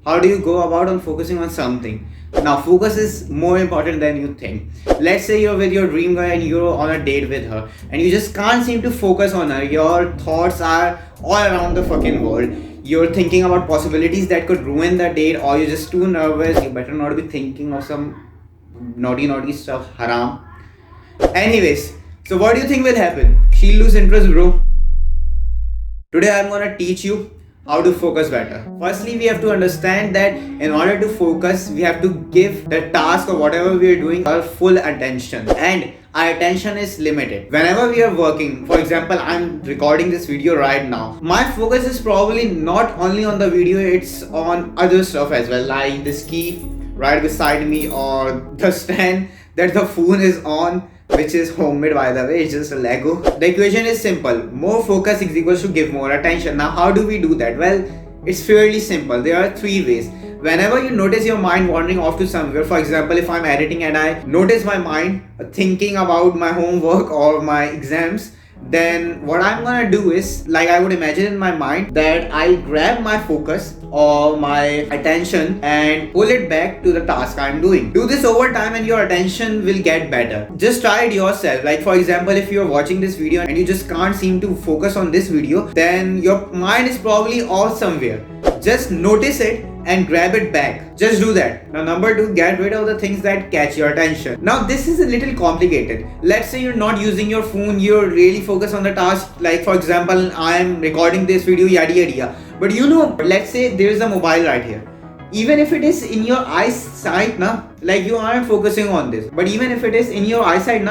How do you go about on focusing on something? Now, focus is more important than you think. Let's say you're with your dream girl and you're on a date with her and you just can't seem to focus on her. Your thoughts are all around the fucking world. You're thinking about possibilities that could ruin the date, or you're just too nervous. You better not be thinking of some naughty stuff, haram. Anyways, so what do you think will happen? She'll lose interest, bro. Today I'm gonna teach you how to focus better. Firstly, we have to understand that in order to focus, we have to give the task or whatever we are doing our full attention, and our attention is limited. Whenever we are working, for example, I'm recording this video right now. My focus is probably not only on the video, it's on other stuff as well, like this key right beside me or the stand that the phone is on, which is homemade by the way. It's just a Lego. The equation is simple: more focus is equals to give more attention. Now, how do we do that? Well, it's fairly simple. There are three ways. Whenever you notice your mind wandering off to somewhere, for example, if I'm editing and I notice my mind thinking about my homework or my exams, then what I'm gonna do is, like, I would imagine in my mind that I grab my focus or my attention and pull it back to the task I'm doing. Do this over time and your attention will get better. Just try it yourself. Like, for example, if you're watching this video and you just can't seem to focus on this video, then your mind is probably off somewhere. Just notice it and grab it back. Just do that. Now, number two, get rid of the things that catch your attention. Now, this is a little complicated. Let's say you're not using your phone, you're really focused on the task. Like, for example, I'm recording this video, yada yada yada. But let's say there's a mobile right here. Even if it is in your eyesight, like you aren't focusing on this. But even if it is in your eyesight,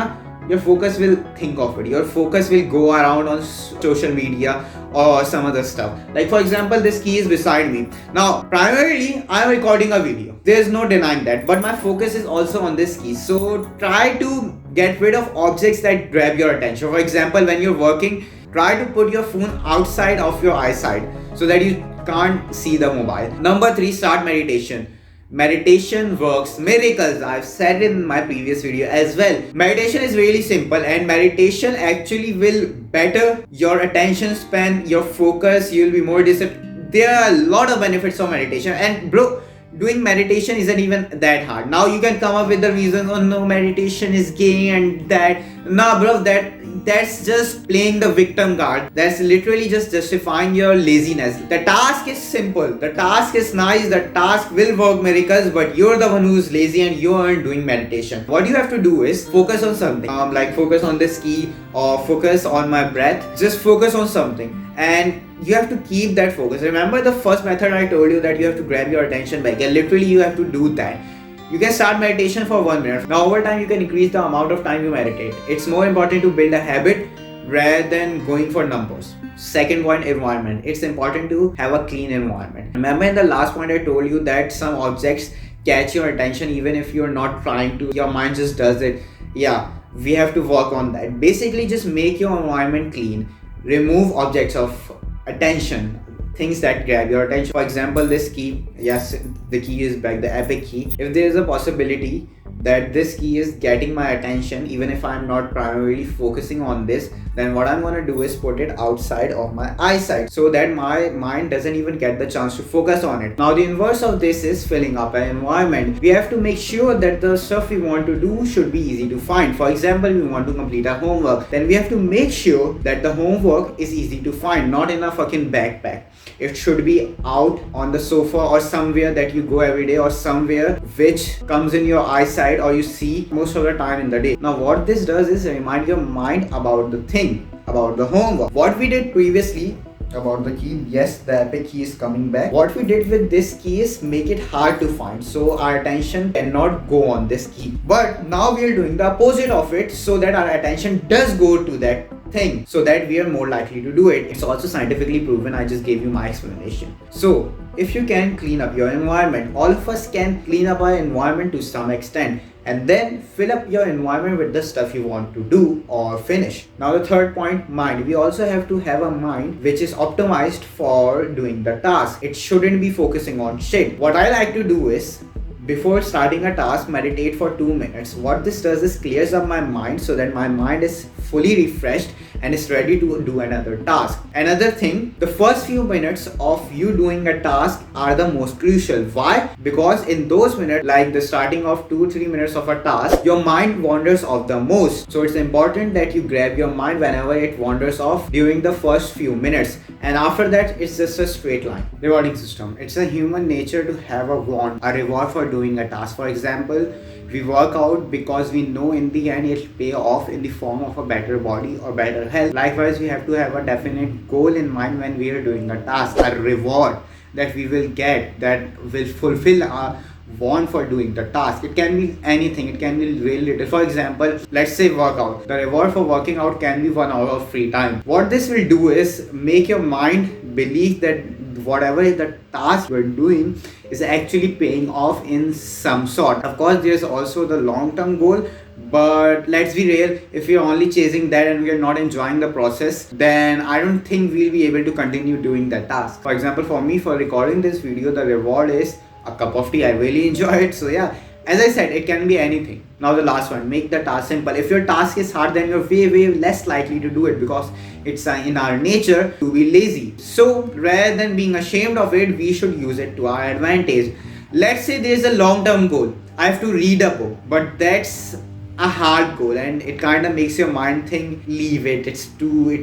your focus will think of it. Your focus will go around on social media or some other stuff. Like, for example, this key is beside me. Now, primarily, I'm recording a video. There's no denying that. But my focus is also on this key. So try to get rid of objects that grab your attention. For example, when you're working, try to put your phone outside of your eyesight so that you can't see the mobile. Number three, start meditation. Meditation works miracles. I've said it in my previous video as well. Meditation is really simple, and meditation actually will better your attention span, your focus. You'll be more disciplined. There are a lot of benefits of meditation, and bro, doing meditation isn't even that hard. Now you can come up with the reasons, oh no, meditation is gay and that. Nah bro, that's just playing the victim card. That's literally just justifying your laziness. The task is simple, the task is nice, the task will work miracles, but you're the one who's lazy and you aren't doing meditation. What you have to do is focus on something, like focus on this key or focus on my breath. Just focus on something and you have to keep that focus. Remember the first method I told you, that you have to grab your attention back, and literally you have to do that. You can start meditation for 1 minute. Now over time you can increase the amount of time you meditate. It's more important to build a habit rather than going for numbers. Second point, environment. It's important to have a clean environment. Remember in the last point I told you that some objects catch your attention even if you're not trying to. Your mind just does it. Yeah, we have to work on that. Basically, just make your environment clean. Remove objects of attention, things that grab your attention. For example, this key. Yes, the key is back, the epic key. If there is a possibility that this key is getting my attention, even if I'm not primarily focusing on this, then what I'm gonna do is put it outside of my eyesight so that my mind doesn't even get the chance to focus on it. Now the inverse of this is filling up an environment. We have to make sure that the stuff we want to do should be easy to find. For example, we want to complete our homework, then we have to make sure that the homework is easy to find, not in a fucking backpack. It should be out on the sofa or somewhere that you go every day, or somewhere which comes in your eyesight or you see most of the time in the day. Now what this does is remind your mind about the thing, about the homework. What we did previously about the key, yes, the epic key is coming back. What we did with this key is make it hard to find, so our attention cannot go on this key. But now we are doing the opposite of it so that our attention does go to that thing, so that we are more likely to do it. It's also scientifically proven. I just gave you my explanation. So if you can clean up your environment, all of us can clean up our environment to some extent, and then fill up your environment with the stuff you want to do or finish. Now the third point, mind. We also have to have a mind which is optimized for doing the task. It shouldn't be focusing on shit. What I like to do is, before starting a task, meditate for 2 minutes. What this does is clears up my mind so that my mind is fully refreshed and is ready to do another task. Another thing, the first few minutes of you doing a task are the most crucial. Why? Because in those minutes, like the starting of 2-3 minutes of a task, your mind wanders off the most. So it's important that you grab your mind whenever it wanders off during the first few minutes, and after that it's just a straight line. Rewarding system. It's a human nature to have a reward for doing a task. For example, we work out because we know in the end it'll pay off in the form of a better body or better health. Likewise, we have to have a definite goal in mind when we are doing a task, a reward that we will get that will fulfill our want for doing the task. It can be anything, it can be really little. For example, let's say workout. The reward for working out can be 1 hour of free time. What this will do is make your mind believe that whatever the task we're doing is actually paying off in some sort. Of course, there's also the long-term goal, but let's be real, if we're only chasing that and we're not enjoying the process, then I don't think we'll be able to continue doing that task. For example, for me, for recording this video, the reward is a cup of tea. I really enjoy it. So yeah, as I said, it can be anything. Now the last one, make the task simple. If your task is hard, then you're way less likely to do it, because it's in our nature to be lazy. So rather than being ashamed of it, we should use it to our advantage. Let's say there's a long-term goal. I have to read a book, but that's a hard goal and it kind of makes your mind think, leave it, it's too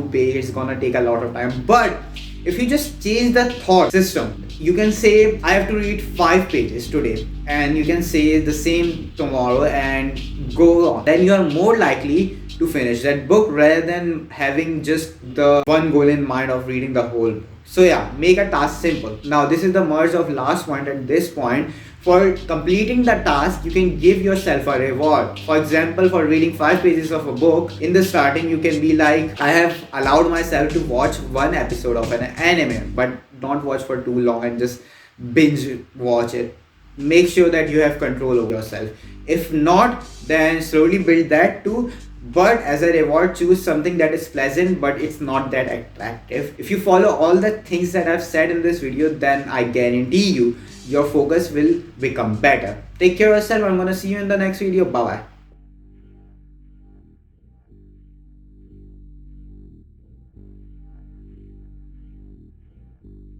big, it's gonna take a lot of time. But if you just change the thought system, you can say I have to read 5 pages today, and you can say the same tomorrow and go on, then you are more likely to finish that book rather than having just the one goal in mind of reading the whole book. So yeah, make a task simple. Now this is the merge of last point. At this point, for completing the task, you can give yourself a reward. For example, for reading 5 pages of a book, in the starting you can be like, I have allowed myself to watch 1 episode of an anime, but don't watch for too long and just binge watch it. Make sure that you have control over yourself. If not, then slowly build that too. But as a reward, choose something that is pleasant but it's not that attractive. If you follow all the things that I've said in this video, then I guarantee you your focus will become better. Take care of yourself. I'm gonna see you in the next video. Bye bye.